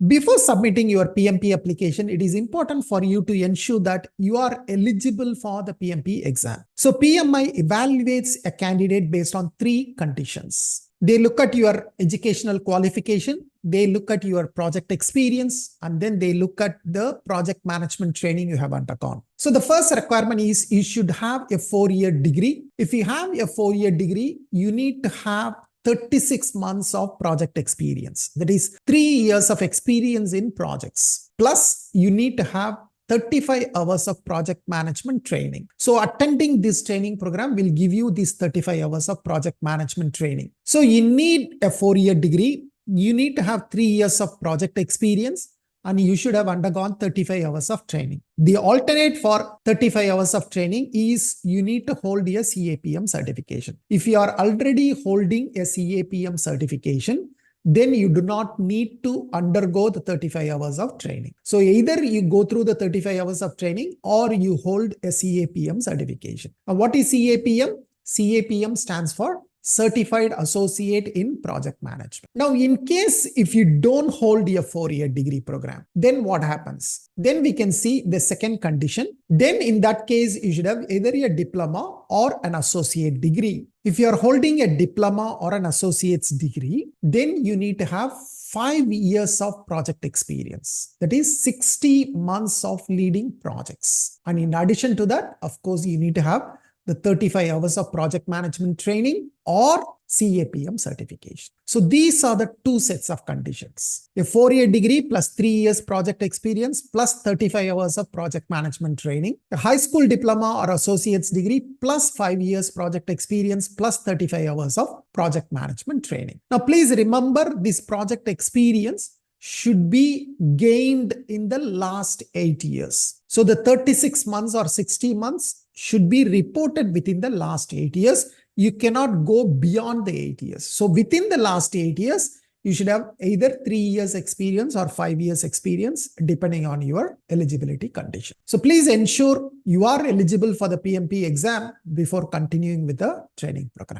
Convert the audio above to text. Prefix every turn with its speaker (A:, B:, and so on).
A: Before submitting your PMP application, it is important for you to ensure that you are eligible for the PMP exam. So PMI evaluates a candidate based on 3 conditions. They look at your educational qualification, they look at your project experience, and then they look at the project management training you have undergone. So the first requirement is you should have a 4-year degree. If you have a 4-year degree, you need to have 36 months of project experience. That is 3 years of experience in projects. Plus, you need to have 35 hours of project management training. So attending this training program will give you these 35 hours of project management training. So you need a 4-year degree. You need to have 3 years of project experience, and you should have undergone 35 hours of training. The alternate for 35 hours of training is you need to hold a CAPM certification. If you are already holding a CAPM certification, then you do not need to undergo the 35 hours of training. So either you go through the 35 hours of training or you hold a CAPM certification. Now, what is CAPM? CAPM stands for Certified Associate in Project Management. Now, in case if you don't hold a 4-year degree program, then what happens? Then we can see the second condition. Then in that case, you should have either a diploma or an associate degree. If you are holding a diploma or an associate's degree, then you need to have 5 years of project experience. That is 60 months of leading projects. And in addition to that, of course, you need to have the 35 hours of project management training or CAPM certification. So these are the 2 sets of conditions. A 4-year degree plus 3 years project experience plus 35 hours of project management training. A high school diploma or associate's degree plus 5 years project experience plus 35 hours of project management training. Now, please remember this project experience should be gained in the last 8 years. So the 36 months or 60 months should be reported within the last 8 years. You cannot go beyond the 8 years. So within the last 8 years, you should have either 3 years experience or 5 years experience, depending on your eligibility condition. So please ensure you are eligible for the PMP exam before continuing with the training program.